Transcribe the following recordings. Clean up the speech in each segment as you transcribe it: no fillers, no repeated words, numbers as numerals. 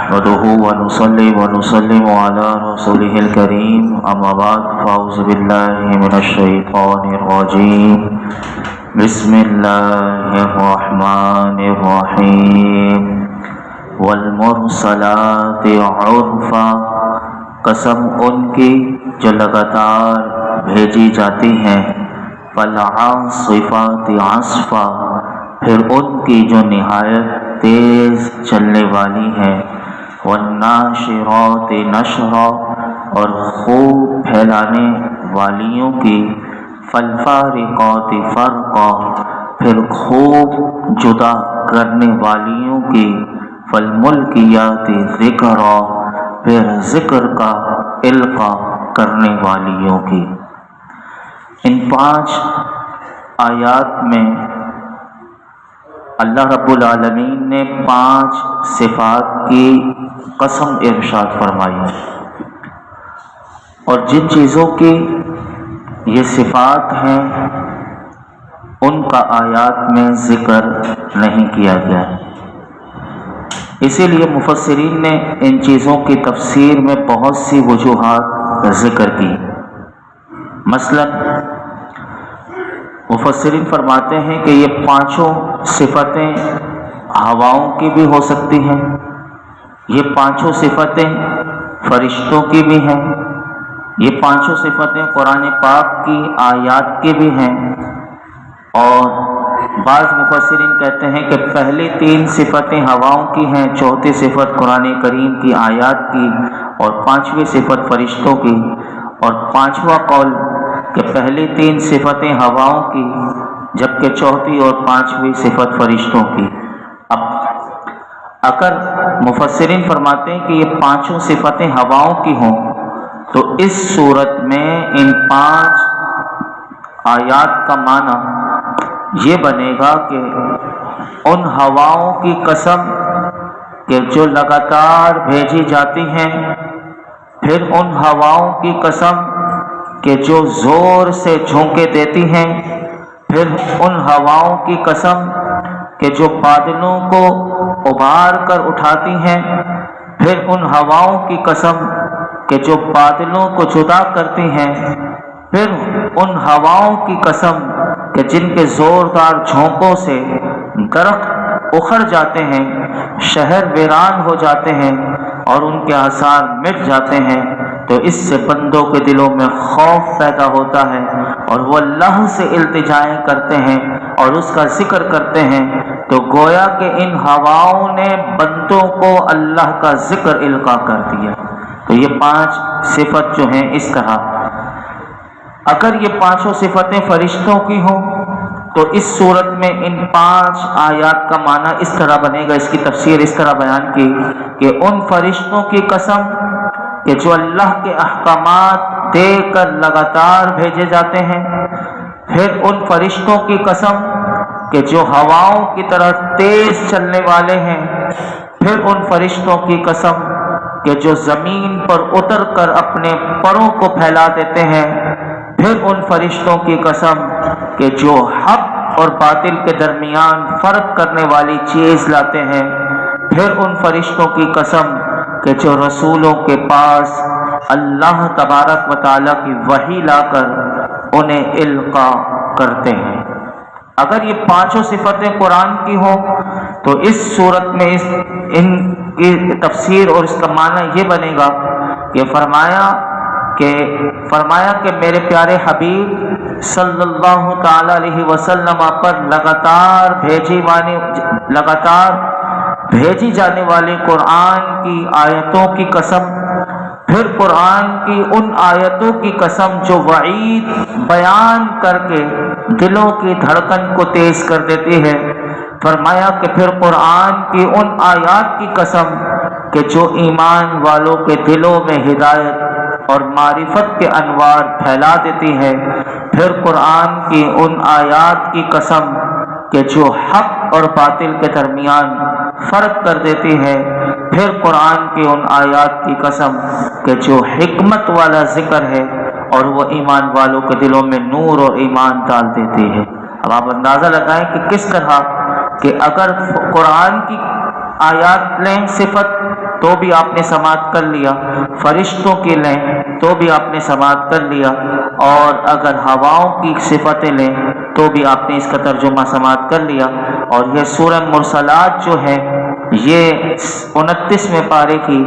نحمده ونصلي ونسلم على رسوله الكريم أما بعد فأعوذ بالله من الشيطان الرجيم بسم الله الرحمن الرحيم والمرسلات عرفا قسم ان کی جو لگاتار بھیجی جاتی ہیں، فالعاصفات عصفا پھر ان کی جو نہایت تیز چلنے والی ہیں، والناشرات نشرا اور خوب پھیلانے والیوں کی، فالفارقات فرقا پھر خوب جدا کرنے والیوں کی، فالملقیات ذکرا پھر ذکر کا القاء کرنے والیوں کی۔ ان 5 آیات میں اللہ رب العالمین نے 5 صفات کی قسم ارشاد فرمائی، اور جن چیزوں کی یہ صفات ہیں ان کا آیات میں ذکر نہیں کیا گیا، اسی لیے مفسرین نے ان چیزوں کی تفسیر میں بہت سی وجوہات ذکر کی۔ مثلا مفسرین فرماتے ہیں کہ یہ 5 صفتیں ہواؤں کی بھی ہو سکتی ہیں، یہ 5 صفتیں فرشتوں کی بھی ہیں، یہ 5 صفتیں قرآن پاک کی آیات کی بھی ہیں، اور بعض مفسرین کہتے ہیں کہ پہلی 3 صفتیں ہواؤں کی ہیں، چوتھی صفت قرآن کریم کی آیات کی، اور 5ویں صفت فرشتوں کی، اور 5واں قول کہ پہلی 3 صفتیں ہواؤں کی جبکہ چوتھی اور 5ویں صفت فرشتوں کی۔ اب اگر مفسرین فرماتے ہیں کہ یہ 5 صفتیں ہواؤں کی ہوں تو اس صورت میں ان 5 آیات کا معنی یہ بنے گا کہ ان ہواؤں کی قسم کہ جو لگاتار بھیجی جاتی ہیں، پھر ان ہواؤں کی قسم کہ جو زور سے جھونکے دیتی ہیں، پھر ان ہواؤں کی قسم کہ جو بادلوں کو ابھار کر اٹھاتی ہیں، پھر ان ہواؤں کی قسم کہ جو بادلوں کو جدا کرتی ہیں، پھر ان ہواؤں کی قسم کہ جن کے زوردار جھونکوں سے درخت اکھڑ جاتے ہیں، شہر ویران ہو جاتے ہیں اور ان کے آثار مٹ جاتے ہیں، تو اس سے بندوں کے دلوں میں خوف پیدا ہوتا ہے اور وہ اللہ سے التجائیں کرتے ہیں اور اس کا ذکر کرتے ہیں، تو گویا کہ ان ہواؤں نے بندوں کو اللہ کا ذکر القاء کر دیا۔ تو یہ 5 صفت جو ہیں اس طرح، اگر یہ 5 صفتیں فرشتوں کی ہوں تو اس صورت میں ان 5 آیات کا معنی اس طرح بنے گا، اس کی تفسیر اس طرح بیان کی کہ ان فرشتوں کی قسم کہ جو اللہ کے احکامات دے کر لگاتار بھیجے جاتے ہیں، پھر ان فرشتوں کی قسم کہ جو ہواؤں کی طرح تیز چلنے والے ہیں، پھر ان فرشتوں کی قسم کہ جو زمین پر اتر کر اپنے پروں کو پھیلا دیتے ہیں، پھر ان فرشتوں کی قسم کہ جو حق اور باطل کے درمیان فرق کرنے والی چیز لاتے ہیں، پھر ان فرشتوں کی قسم کہ جو رسولوں کے پاس اللہ تبارک و تعالیٰ کی وحی لا کر انہیں القاء کرتے ہیں۔ اگر یہ 5 صفتیں قرآن کی ہوں تو اس صورت میں ان کی تفسیر اور اس کا معنی یہ بنے گا کہ فرمایا کہ میرے پیارے حبیب صلی اللہ تعالی علیہ وسلم پر لگاتار بھیجی جانے والی قرآن کی آیتوں کی قسم، پھر قرآن کی ان آیتوں کی قسم جو وعید بیان کر کے دلوں کی دھڑکن کو تیز کر دیتی ہے، فرمایا کہ پھر قرآن کی ان آیات کی قسم کہ جو ایمان والوں کے دلوں میں ہدایت اور معرفت کے انوار پھیلا دیتی ہے، پھر قرآن کی ان آیات کی قسم کہ جو حق اور باطل کے درمیان فرق کر دیتی ہے، پھر قرآن کی ان آیات کی قسم کہ جو حکمت والا ذکر ہے اور وہ ایمان والوں کے دلوں میں نور اور ایمان ڈال دیتی ہے۔ اب آپ اندازہ لگائیں کہ کس طرح کہ اگر قرآن کی آیات لیں صفت تو بھی آپ نے سماعت کر لیا، فرشتوں کی لیں تو بھی آپ نے سماعت کر لیا، اور اگر ہواؤں کی صفتیں لیں تو بھی آپ نے اس کا ترجمہ سماعت کر لیا۔ اور یہ سورہ مرسلات جو ہے یہ 29ویں پارے کی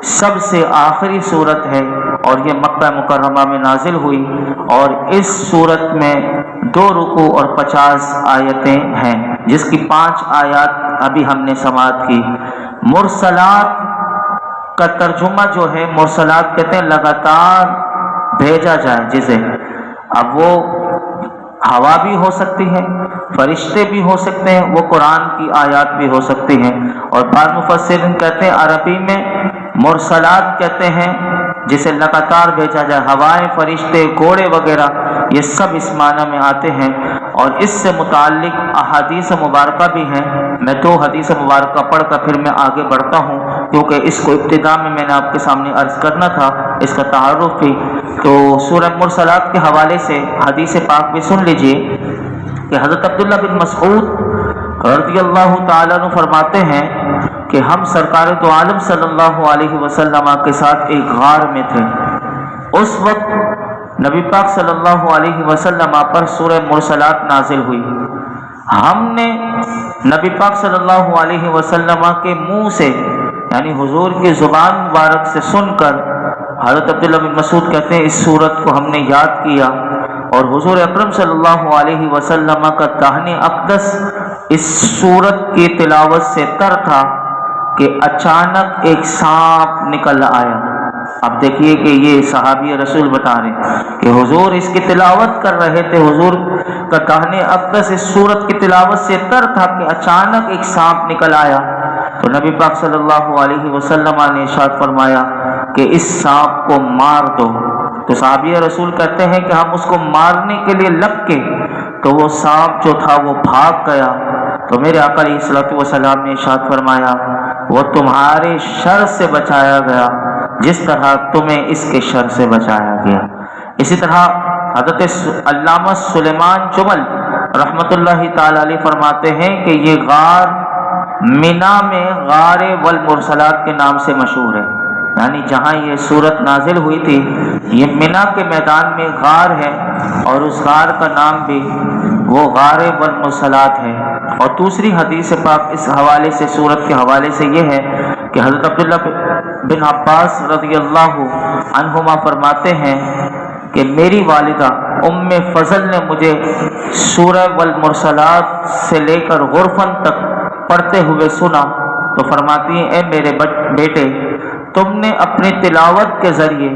سب سے آخری صورت ہے، اور یہ مکہ مکرمہ میں نازل ہوئی، اور اس صورت میں 2 رکوع اور 50 آیتیں ہیں، جس کی 5 آیات ابھی ہم نے سماعت کی۔ مرسلات کا ترجمہ جو ہے، مرسلات کہتے ہیں لگاتار بھیجا جائے جسے، اب وہ ہوا بھی ہو سکتی ہے، فرشتے بھی ہو سکتے ہیں، وہ قرآن کی آیات بھی ہو سکتی ہیں، اور بعض مفسرین کہتے ہیں عربی میں مرسلات کہتے ہیں جسے لگاتار بھیجا جائے، ہوائیں، فرشتے، گھوڑے وغیرہ یہ سب اس معنی میں آتے ہیں۔ اور اس سے متعلق احادیث مبارکہ بھی ہیں، میں 2 حدیث مبارکہ پڑھ کر پھر میں آگے بڑھتا ہوں، کیونکہ اس کو ابتدا میں نے آپ کے سامنے عرض کرنا تھا، اس کا تعارف بھی۔ تو سورہ مرسلات کے حوالے سے حدیث پاک بھی سن لیجئے کہ حضرت عبداللہ بن مسعود رضی اللہ تعالیٰ عنہ فرماتے ہیں کہ ہم سرکار دو عالم صلی اللہ علیہ وسلم کے ساتھ ایک غار میں تھے۔ اس وقت نبی پاک صلی اللہ علیہ وسلم پر سورہ مرسلات نازل ہوئی۔ ہم نے نبی پاک صلی اللہ علیہ وسلم کے منہ سے، یعنی حضور کی زبان مبارک سے سن کر، حضرت عبداللہ بن مسعود کہتے ہیں اس سورت کو ہم نے یاد کیا، اور حضور اکرم صلی اللہ علیہ وسلم کا داہنے اقدس اس سورت کی تلاوت سے تر تھا کہ اچانک ایک سانپ نکل آیا۔ اب دیکھیے کہ یہ صحابی رسول بتا رہے ہیں کہ حضور اس کی تلاوت کر رہے تھے، حضور کا داہنے اقدس اس سورت کی تلاوت سے تر تھا کہ اچانک ایک سانپ نکل آیا۔ تو نبی پاک صلی اللہ علیہ وسلم نے ارشاد فرمایا کہ اس سانپ کو مار دو۔ تو صحابی رسول کہتے ہیں کہ ہم اس کو مارنے کے لیے لپکے تو وہ سانپ جو تھا وہ بھاگ گیا۔ تو میرے آقا علیہ الصلوۃ والسلام نے ارشاد فرمایا وہ تمہارے شر سے بچایا گیا جس طرح تمہیں اس کے شر سے بچایا گیا۔ اسی طرح حضرت علامہ سلیمان جمل رحمۃ اللہ تعالی علیہ فرماتے ہیں کہ یہ غار مینا میں غار والمرسلات کے نام سے مشہور ہے، یعنی جہاں یہ سورت نازل ہوئی تھی یہ مینا کے میدان میں غار ہے، اور اس غار کا نام بھی وہ غار والمرسلات ہے۔ اور دوسری حدیث پاک اس حوالے سے، سورت کے حوالے سے یہ ہے کہ حضرت عبداللہ بن عباس رضی اللہ عنہما فرماتے ہیں کہ میری والدہ ام فضل نے مجھے سورہ والمرسلات سے لے کر غرفن تک پڑھتے ہوئے سنا، تو فرماتی ہیں اے میرے بیٹے، تم نے اپنی تلاوت کے ذریعے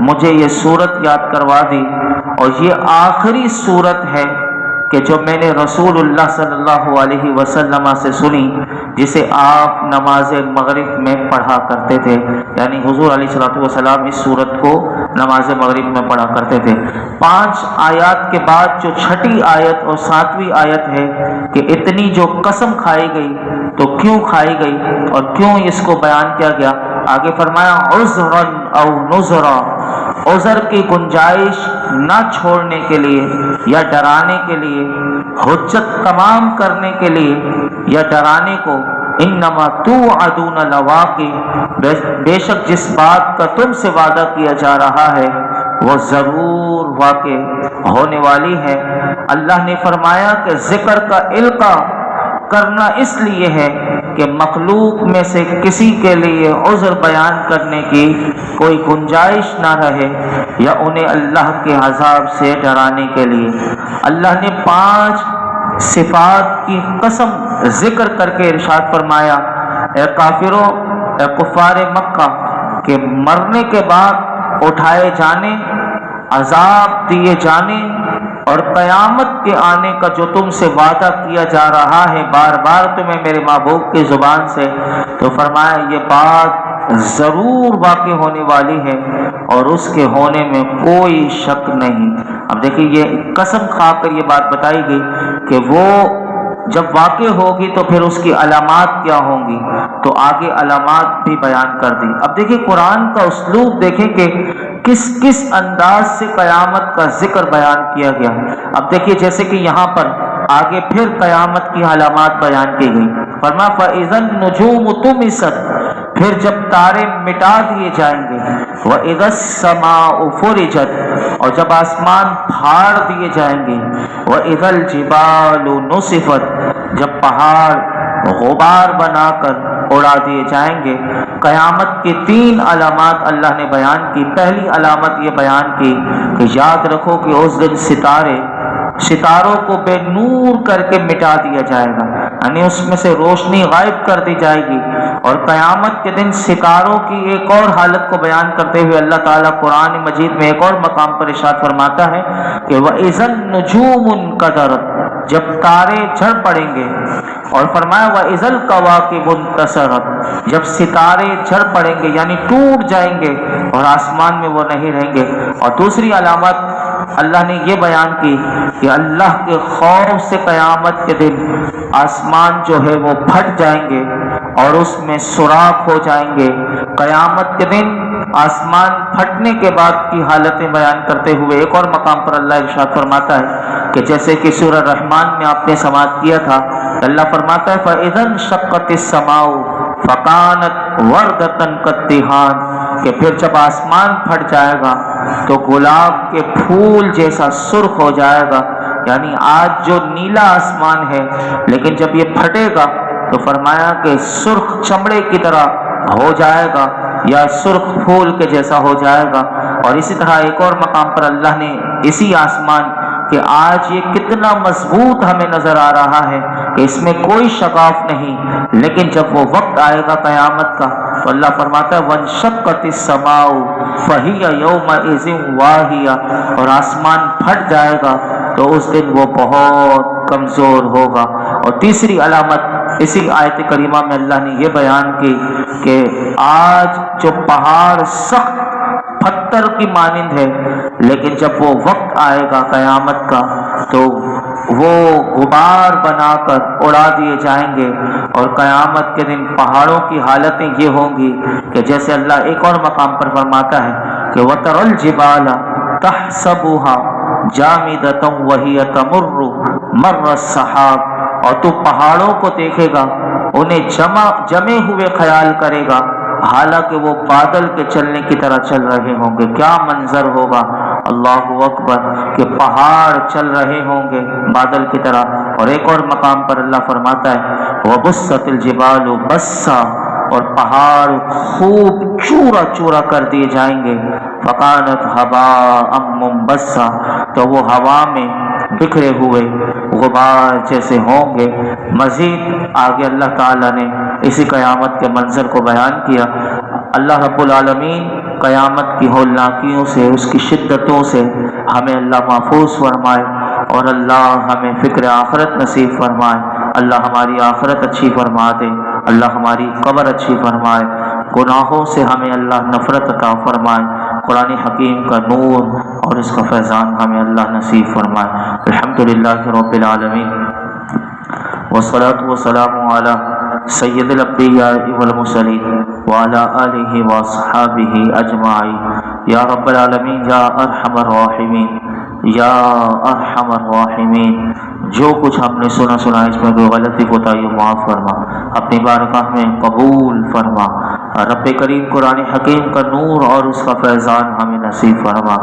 مجھے یہ سورت یاد کروا دی، اور یہ آخری سورت ہے کہ جو میں نے رسول اللہ صلی اللہ علیہ وسلم سے سنی، جسے آپ نماز مغرب میں پڑھا کرتے تھے، یعنی حضور علیہ الصلوۃ والسلام اس سورت کو نماز مغرب میں پڑھا کرتے تھے۔ 5 آیات کے بعد جو 6ٹھی آیت اور 7ویں آیت ہے کہ اتنی جو قسم کھائی گئی تو کیوں کھائی گئی اور کیوں اس کو بیان کیا گیا، آگے فرمایا عذرا او نذرا، عذر کی گنجائش نہ چھوڑنے کے لیے یا ڈرانے کے لیے، حجت تمام کرنے کے لیے یا ڈرانے کو، انما توعدون لواقع، بے شک جس بات کا تم سے وعدہ کیا جا رہا ہے وہ ضرور واقع ہونے والی ہے۔ اللہ نے فرمایا کہ ذکر کا القاء کرنا اس لیے ہے کہ مخلوق میں سے کسی کے لیے عذر بیان کرنے کی کوئی گنجائش نہ رہے یا انہیں اللہ کے عذاب سے ڈرانے کے لیے۔ اللہ نے 5 صفات کی قسم ذکر کر کے ارشاد فرمایا اے کافروں، اے کفار مکہ، کہ مرنے کے بعد اٹھائے جانے، عذاب دیے جانے اور قیامت کے آنے کا جو تم سے وعدہ کیا جا رہا ہے بار بار تمہیں میرے محبوب کی زبان سے، تو فرمایا یہ بات ضرور واقع ہونے والی ہے اور اس کے ہونے میں کوئی شک نہیں۔ اب دیکھیے یہ قسم کھا کر یہ بات بتائی گئی کہ وہ جب واقع ہوگی تو پھر اس کی علامات کیا ہوں گی، تو آگے علامات بھی بیان کر دی۔ اب دیکھیے قرآن کا اسلوب دیکھیں کہ کس کس انداز سے قیامت کا ذکر بیان کیا گیا۔ اب دیکھیے جیسے کہ یہاں پر آگے پھر قیامت کی علامات بیان کی گئی۔ فرمایا فَإِذَا النُّجُومُ طُمِسَتْ، پھر جب تارے مٹا دیے جائیں گے، وَإِذَا السَّمَاءُ فُرِجَتْ، اور جب آسمان پھاڑ دیے جائیں گے، وَإِذَا الْجِبَالُ نُصِفَتْ، جب پہاڑ غبار بنا کر اڑا دیے جائیں گے۔ قیامت کی 3 علامات اللہ نے بیان کی۔ پہلی علامت یہ بیان کی کہ یاد رکھو کہ اس دن ستاروں کو بے نور کر کے مٹا دیا جائے گا، یعنی اس میں سے روشنی غائب کر دی جائے گی۔ اور قیامت کے دن ستاروں کی ایک اور حالت کو بیان کرتے ہوئے اللہ تعالیٰ قرآن مجید میں ایک اور مقام پر ارشاد فرماتا ہے کہ وَإِذَا النُّجُومُ انْكَدَرَتْ، جب تارے جھڑ پڑیں گے، اور فرمایا وَإِذَا الْكَوَاكِبُ انْتَثَرَتْ، جب ستارے جھڑ پڑیں گے یعنی ٹوٹ جائیں گے اور آسمان میں وہ نہیں رہیں گے۔ اور دوسری علامت اللہ نے یہ بیان کی کہ اللہ کے خوف سے قیامت کے دن آسمان جو ہے وہ پھٹ جائیں گے اور اس میں سوراخ ہو جائیں گے۔ قیامت کے دن آسمان پھٹنے کے بعد کی حالتیں بیان کرتے ہوئے ایک اور مقام پر اللہ ارشاد فرماتا ہے کہ جیسے کہ سورہ رحمان میں آپ نے سماعت کیا تھا، اللہ فرماتا ہے فَإِذَا انشَقَّتِ السَّمَاءُ فَكَانَتْ وَرْدَةً كَالدِّهَانِ، کہ پھر جب آسمان پھٹ جائے گا تو گلاب کے پھول جیسا سرخ ہو جائے گا، یعنی آج جو نیلا آسمان ہے لیکن جب یہ پھٹے گا تو فرمایا کہ سرخ چمڑے کی طرح ہو جائے گا یا سرخ پھول کے جیسا ہو جائے گا۔ اور اسی طرح ایک اور مقام پر اللہ نے اسی آسمان کہ آج یہ کتنا مضبوط ہمیں نظر آ رہا ہے کہ اس میں کوئی شگاف نہیں، لیکن جب وہ وقت آئے گا قیامت کا تو اللہ فرماتا ہے وَانشَقَّتِ السَّمَاءُ فَهِيَ يَوْمَئِذٍ وَاهِيَةٌ، اور آسمان پھٹ جائے گا تو اس دن وہ بہت کمزور ہوگا۔ اور تیسری علامت اسی آیت کریمہ میں اللہ نے یہ بیان کی کہ آج جو پہاڑ سخت پتھر کی مانند ہے، لیکن جب وہ وقت آئے گا قیامت کا تو وہ غبار بنا کر اڑا دیے جائیں گے۔ اور قیامت کے دن پہاڑوں کی حالتیں یہ ہوں گی کہ جیسے اللہ ایک اور مقام پر فرماتا ہے کہ وَتَرَى الْجِبَالَ تَحْسَبُهَا جَامِدَةً وَهِيَ تَمُرُّ مَرَّ السَّحَابِ، اور تو پہاڑوں کو دیکھے گا انہیں جمے ہوئے خیال کرے گا حالانکہ وہ بادل کے چلنے کی طرح چل رہے ہوں گے۔ کیا منظر ہوگا، اللہ اکبر، کہ پہاڑ چل رہے ہوں گے بادل کی طرح۔ اور ایک اور مقام پر اللہ فرماتا ہے وَبُسَّتِ الْجِبَالُ بَسًّا، اور پہاڑ خوب چورا چورا کر دیے جائیں گے، فَكَانَتْ هَبَاءً مُنبَثًّا، تو وہ ہوا میں بکھرے ہوئے غبار جیسے ہوں گے۔ مزید آگے اللہ تعالیٰ نے اسی قیامت کے منظر کو بیان کیا۔ اللہ رب العالمین قیامت کی ہولناکیوں سے، اس کی شدتوں سے ہمیں اللہ محفوظ فرمائے، اور اللہ ہمیں فکر آخرت نصیب فرمائے۔ اللہ ہماری آخرت اچھی فرما دے، اللہ ہماری قبر اچھی فرمائے، گناہوں سے ہمیں اللہ نفرت عطا فرمائے، قرآن حکیم کا نور اور اس کا فیضان ہمیں اللہ نصیب فرمائے۔ الحمدللہ رب العالمین، والصلاة والسلام علی سید الانبیاء والمرسلین وعلی آلہ واصحابہ اجمعین۔ یا رب العالمین، یا ارحم الراحمین، یا ارحم الراحمین، جو کچھ ہم نے سنا اس میں کوئی غلطی کوتاہی معاف فرما، اپنی بارگاہ میں قبول فرما۔ رب کریم قرآن حکیم کا نور اور اس کا فیضان ہمیں نصیب فرما۔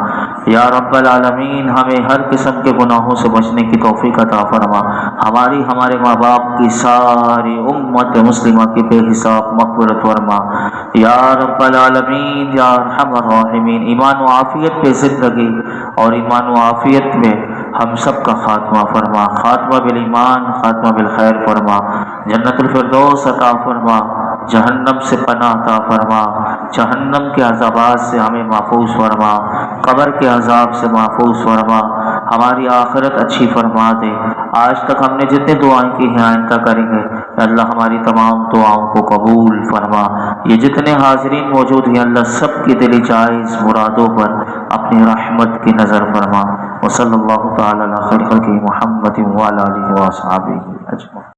یا رب العالمین، ہمیں ہر قسم کے گناہوں سے بچنے کی توفیق عطا فرما۔ ہمارے ماں باپ کی ساری امت مسلمہ کی بے حساب مغفرت فرما۔ یا رب العالمین، یا ارحم الراحمین، ایمان و عافیت پہ زندگی اور ایمان و عافیت میں ہم سب کا خاتمہ فرما، خاتمہ بالایمان، خاتمہ بالخیر فرما، جنت الفردوس عطا فرما، جہنم سے پناہ عطا فرما، جہنم کے عذابات سے ہمیں محفوظ فرما، قبر کے عذاب سے محفوظ فرما، ہماری آخرت اچھی فرما دے۔ آج تک ہم نے جتنے دعائیں کی ہیں آئندہ کریں گے، اللہ ہماری تمام دعاؤں کو قبول فرما۔ یہ جتنے حاضرین موجود ہیں اللہ سب کی دلی جائز مرادوں پر اپنی رحمت کی نظر فرما۔ وصلی اللہ تعالی علی خیر خلقہ محمد وعلی آلہ وصحبہ اجمعین۔